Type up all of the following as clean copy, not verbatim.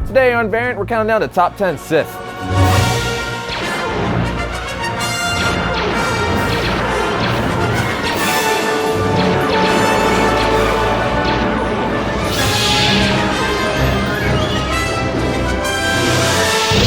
Today on Variant, we're counting down to top 10 Sith.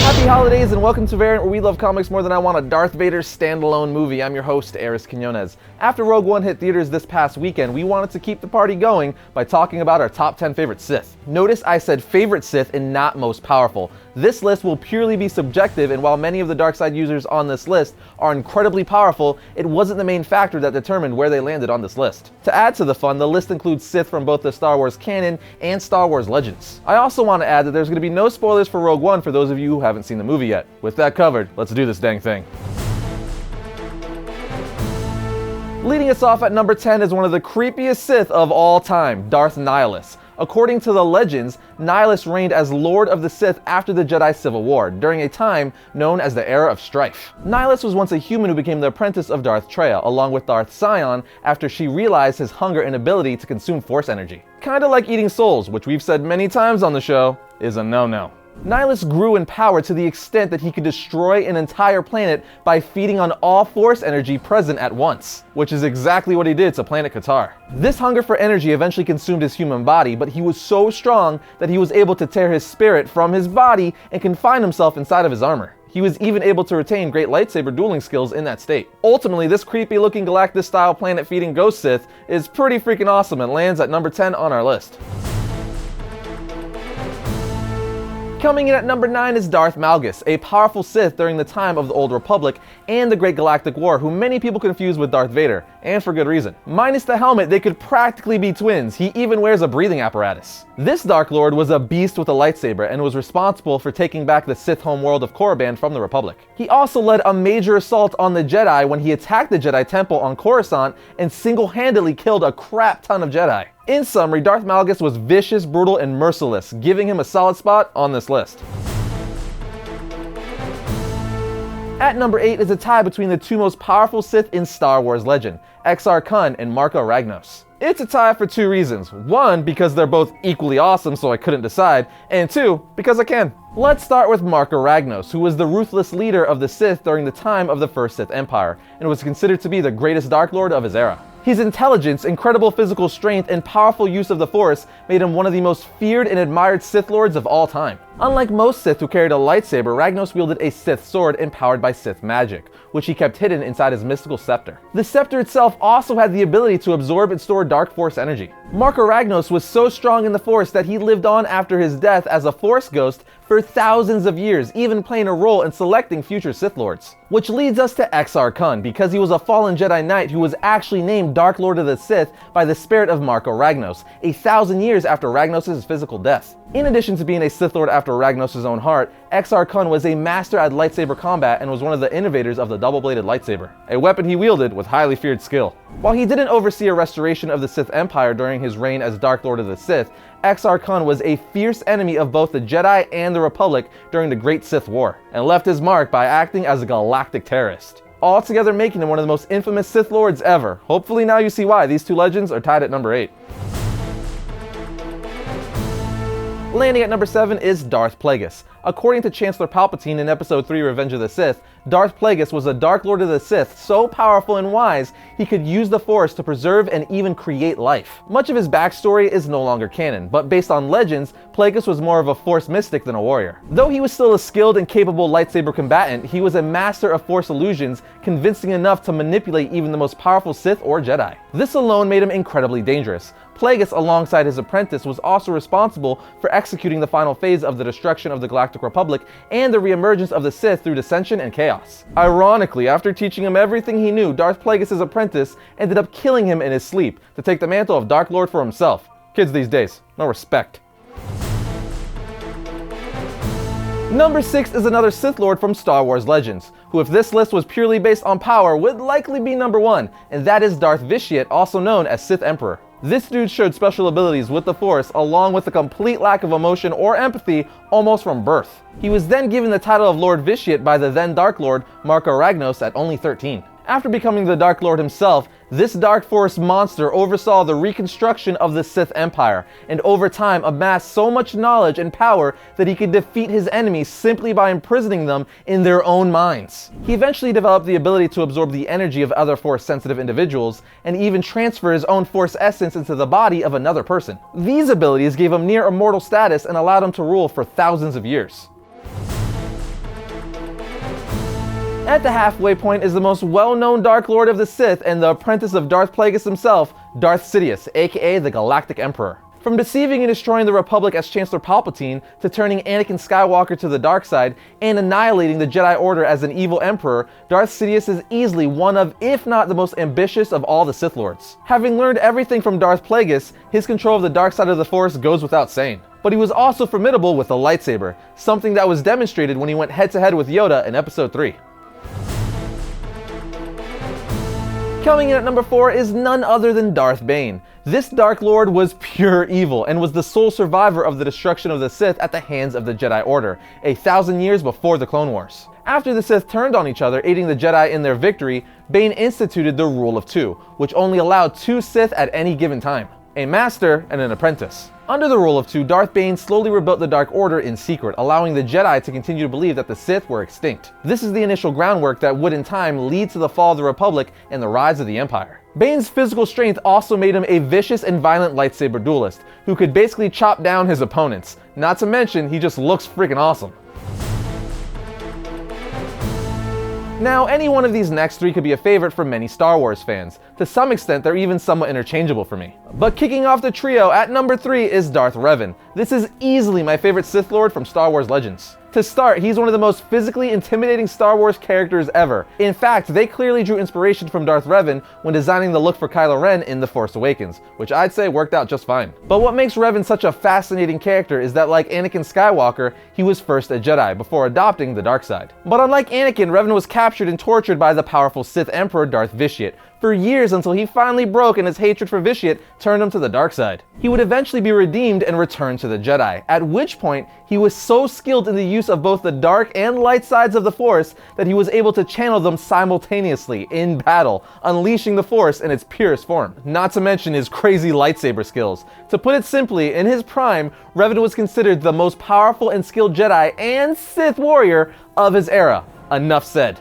Happy holidays and welcome to Variant, where we love comics more than I want a Darth Vader standalone movie. I'm your host, Arris. After Rogue One hit theaters this past weekend, we wanted to keep the party going by talking about our top 10 favorite Sith. Notice I said favorite Sith and not most powerful. This list will purely be subjective, and while many of the dark side users on this list are incredibly powerful, it wasn't the main factor that determined where they landed on this list. To add to the fun, the list includes Sith from both the Star Wars canon and Star Wars Legends. I also want to add that there's going to be no spoilers for Rogue One for those of you who haven't seen the movie yet. With that covered, let's do this dang thing. Leading us off at number 10 is one of the creepiest Sith of all time, Darth Nihilus. According to the legends, Nihilus reigned as Lord of the Sith after the Jedi Civil War, during a time known as the Era of Strife. Nihilus was once a human who became the apprentice of Darth Traya, along with Darth Sion, after she realized his hunger and ability to consume Force energy. Kinda like eating souls, which we've said many times on the show, is a no-no. Nihilus grew in power to the extent that he could destroy an entire planet by feeding on all Force energy present at once, which is exactly what he did to planet Qatar. This hunger for energy eventually consumed his human body, but he was so strong that he was able to tear his spirit from his body and confine himself inside of his armor. He was even able to retain great lightsaber dueling skills in that state. Ultimately, this creepy looking Galactus-style planet-feeding ghost Sith is pretty freaking awesome and lands at number 10 on our list. Coming in at number 9 is Darth Malgus, a powerful Sith during the time of the Old Republic and the Great Galactic War, who many people confuse with Darth Vader, and for good reason. Minus the helmet, they could practically be twins. He even wears a breathing apparatus. This Dark Lord was a beast with a lightsaber and was responsible for taking back the Sith homeworld of Korriban from the Republic. He also led a major assault on the Jedi when he attacked the Jedi Temple on Coruscant and single-handedly killed a crap ton of Jedi. In summary, Darth Malgus was vicious, brutal, and merciless, giving him a solid spot on this list. At number 8 is a tie between the two most powerful Sith in Star Wars legend, Exar Kun and Marco Ragnos. It's a tie for two reasons. One, because they're both equally awesome, so I couldn't decide, and two, because I can. Let's start with Marco Ragnos, who was the ruthless leader of the Sith during the time of the First Sith Empire, and was considered to be the greatest Dark Lord of his era. His intelligence, incredible physical strength, and powerful use of the Force made him one of the most feared and admired Sith Lords of all time. Unlike most Sith who carried a lightsaber, Ragnos wielded a Sith sword empowered by Sith magic, which he kept hidden inside his mystical scepter. The scepter itself also had the ability to absorb and store dark Force energy. Marco Ragnos was so strong in the Force that he lived on after his death as a Force ghost for thousands of years, even playing a role in selecting future Sith Lords. Which leads us to Exar Kun, because he was a fallen Jedi Knight who was actually named Dark Lord of the Sith by the spirit of Marco Ragnos, 1,000 years after Ragnos' physical death. In addition to being a Sith Lord after Ragnos' own heart, Exar Kun was a master at lightsaber combat and was one of the innovators of the double-bladed lightsaber, a weapon he wielded with highly feared skill. While he didn't oversee a restoration of the Sith Empire during his reign as Dark Lord of the Sith, Exar Kun was a fierce enemy of both the Jedi and the Republic during the Great Sith War, and left his mark by acting as a galactic terrorist, altogether making him one of the most infamous Sith Lords ever. Hopefully now you see why these two legends are tied at number 8. Landing at number 7 is Darth Plagueis. According to Chancellor Palpatine in Episode 3 Revenge of the Sith, Darth Plagueis was a Dark Lord of the Sith so powerful and wise he could use the Force to preserve and even create life. Much of his backstory is no longer canon, but based on legends, Plagueis was more of a Force mystic than a warrior. Though he was still a skilled and capable lightsaber combatant, he was a master of Force illusions, convincing enough to manipulate even the most powerful Sith or Jedi. This alone made him incredibly dangerous. Plagueis, alongside his apprentice, was also responsible for executing the final phase of the destruction of the Galactic Republic and the reemergence of the Sith through dissension and chaos. Ironically, after teaching him everything he knew, Darth Plagueis' apprentice ended up killing him in his sleep to take the mantle of Dark Lord for himself. Kids these days, no respect. Number 6 is another Sith Lord from Star Wars Legends, who, if this list was purely based on power, would likely be number 1, and that is Darth Vitiated, also known as Sith Emperor. This dude showed special abilities with the Force, along with a complete lack of emotion or empathy almost from birth. He was then given the title of Lord Vitiate by the then Dark Lord Marco Ragnos at only 13. After becoming the Dark Lord himself, this Dark Force monster oversaw the reconstruction of the Sith Empire, and over time amassed so much knowledge and power that he could defeat his enemies simply by imprisoning them in their own minds. He eventually developed the ability to absorb the energy of other Force-sensitive individuals, and even transfer his own Force essence into the body of another person. These abilities gave him near immortal status and allowed him to rule for thousands of years. At the halfway point is the most well-known Dark Lord of the Sith and the apprentice of Darth Plagueis himself, Darth Sidious, aka the Galactic Emperor. From deceiving and destroying the Republic as Chancellor Palpatine, to turning Anakin Skywalker to the dark side, and annihilating the Jedi Order as an evil emperor, Darth Sidious is easily one of, if not the most ambitious of all the Sith Lords. Having learned everything from Darth Plagueis, his control of the dark side of the Force goes without saying. But he was also formidable with a lightsaber, something that was demonstrated when he went head-to-head with Yoda in Episode 3. Coming in at number 4 is none other than Darth Bane. This Dark Lord was pure evil and was the sole survivor of the destruction of the Sith at the hands of the Jedi Order, 1,000 years before the Clone Wars. After the Sith turned on each other, aiding the Jedi in their victory, Bane instituted the Rule of Two, which only allowed 2 Sith at any given time, a master and an apprentice. Under the Rule of Two, Darth Bane slowly rebuilt the Dark Order in secret, allowing the Jedi to continue to believe that the Sith were extinct. This is the initial groundwork that would in time lead to the fall of the Republic and the rise of the Empire. Bane's physical strength also made him a vicious and violent lightsaber duelist, who could basically chop down his opponents. Not to mention, he just looks freaking awesome. Now, any one of these next 3 could be a favorite for many Star Wars fans. To some extent, they're even somewhat interchangeable for me. But kicking off the trio at number 3 is Darth Revan. This is easily my favorite Sith Lord from Star Wars Legends. To start, he's one of the most physically intimidating Star Wars characters ever. In fact, they clearly drew inspiration from Darth Revan when designing the look for Kylo Ren in The Force Awakens, which I'd say worked out just fine. But what makes Revan such a fascinating character is that, like Anakin Skywalker, he was first a Jedi before adopting the dark side. But unlike Anakin, Revan was captured and tortured by the powerful Sith Emperor Darth Vitiate for years until he finally broke and his hatred for Vitiate turned him to the dark side. He would eventually be redeemed and return to the Jedi, at which point he was so skilled in the use of both the dark and light sides of the Force that he was able to channel them simultaneously in battle, unleashing the Force in its purest form. Not to mention his crazy lightsaber skills. To put it simply, in his prime, Revan was considered the most powerful and skilled Jedi and Sith warrior of his era. Enough said.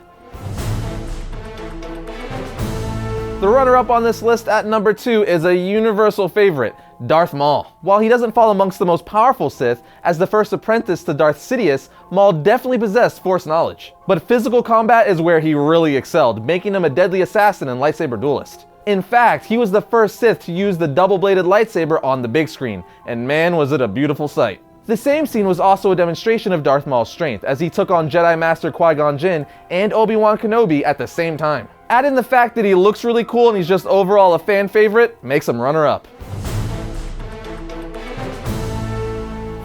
The runner-up on this list at number 2 is a universal favorite, Darth Maul. While he doesn't fall amongst the most powerful Sith, as the first apprentice to Darth Sidious, Maul definitely possessed Force knowledge. But physical combat is where he really excelled, making him a deadly assassin and lightsaber duelist. In fact, he was the first Sith to use the double-bladed lightsaber on the big screen, and man was it a beautiful sight. The same scene was also a demonstration of Darth Maul's strength, as he took on Jedi Master Qui-Gon Jinn and Obi-Wan Kenobi at the same time. Add in the fact that he looks really cool and he's just overall a fan favorite, makes him runner-up.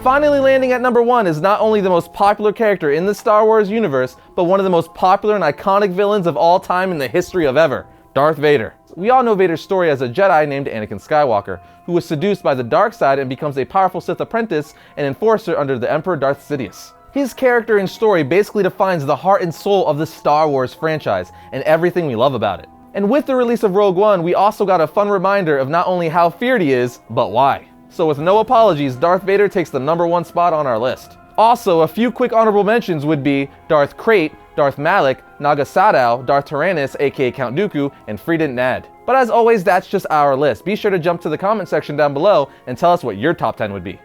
Finally landing at number 1 is not only the most popular character in the Star Wars universe, but one of the most popular and iconic villains of all time in the history of ever, Darth Vader. We all know Vader's story as a Jedi named Anakin Skywalker, who was seduced by the dark side and becomes a powerful Sith apprentice and enforcer under the Emperor Darth Sidious. His character and story basically defines the heart and soul of the Star Wars franchise and everything we love about it. And with the release of Rogue One, we also got a fun reminder of not only how feared he is, but why. So with no apologies, Darth Vader takes the number 1 spot on our list. Also, a few quick honorable mentions would be Darth Krayt, Darth Malak, Naga Sadow, Darth Tyrannus aka Count Dooku, and Freedent Nad. But as always, that's just our list. Be sure to jump to the comment section down below and tell us what your top 10 would be.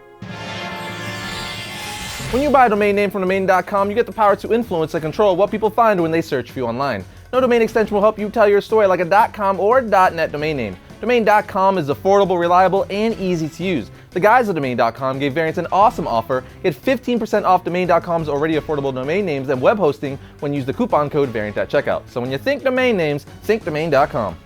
When you buy a domain name from domain.com, you get the power to influence and control what people find when they search for you online. No domain extension will help you tell your story like a .com or .net domain name. Domain.com is affordable, reliable, and easy to use. The guys at Domain.com gave variants an awesome offer. Get 15% off Domain.com's already affordable domain names and web hosting when you use the coupon code variant at checkout. So when you think domain names, think Domain.com.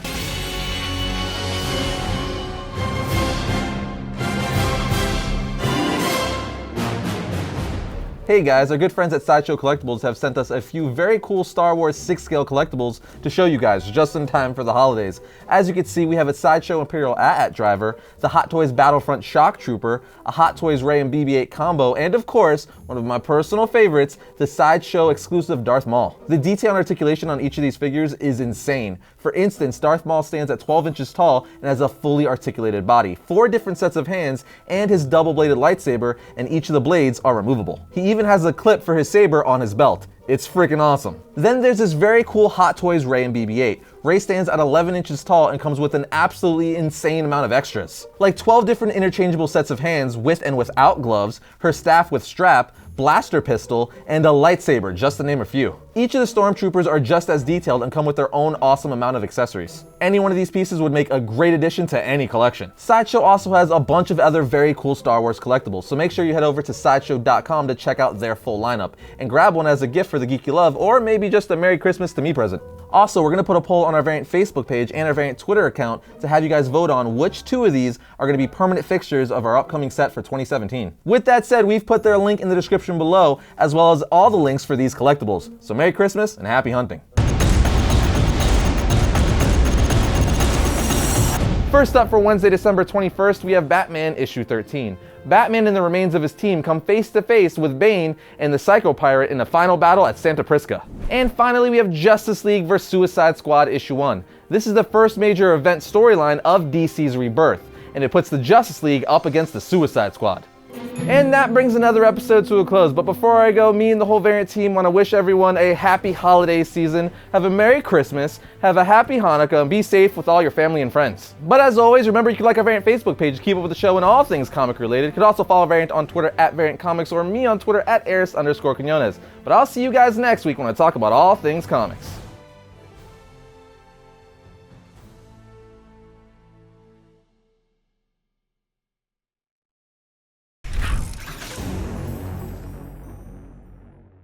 Hey guys, our good friends at Sideshow Collectibles have sent us a few very cool Star Wars 6-scale collectibles to show you guys just in time for the holidays. As you can see, we have a Sideshow Imperial AT-AT driver, the Hot Toys Battlefront Shock Trooper, a Hot Toys Rey and Bb-8 combo, and of course, one of my personal favorites, the Sideshow exclusive Darth Maul. The detail and articulation on each of these figures is insane. For instance, Darth Maul stands at 12 inches tall and has a fully articulated body, 4 different sets of hands, and his double-bladed lightsaber, and each of the blades are removable. He even has a clip for his saber on his belt. It's freaking awesome. Then there's this very cool Hot Toys Rey and Bb-8. Rey stands at 11 inches tall and comes with an absolutely insane amount of extras. Like 12 different interchangeable sets of hands with and without gloves, her staff with strap, blaster pistol, and a lightsaber, just to name a few. Each of the stormtroopers are just as detailed and come with their own awesome amount of accessories. Any one of these pieces would make a great addition to any collection. Sideshow also has a bunch of other very cool Star Wars collectibles, so make sure you head over to sideshow.com to check out their full lineup and grab one as a gift for the geek you love, or maybe just a Merry Christmas to me present. Also, we're going to put a poll on our Variant Facebook page and our Variant Twitter account to have you guys vote on which 2 of these are going to be permanent fixtures of our upcoming set for 2017. With that said, we've put their link in the description below, as well as all the links for these collectibles. So Merry Christmas and Happy hunting. First up for Wednesday, December 21st, we have Batman issue 13. Batman and the remains of his team come face to face with Bane and the Psycho Pirate in a final battle at Santa Prisca. And finally, we have Justice League vs. Suicide Squad issue 1. This is the first major event storyline of DC's rebirth, and it puts the Justice League up against the Suicide Squad. And that brings another episode to a close, but before I go, me and the whole Variant team want to wish everyone a happy holiday season, have a Merry Christmas, have a happy Hanukkah, and be safe with all your family and friends. But as always, remember you can like our Variant Facebook page to keep up with the show and all things comic related. You can also follow Variant on Twitter at Variant Comics or me on Twitter at Arris_Quinones. But I'll see you guys next week when I talk about all things comics.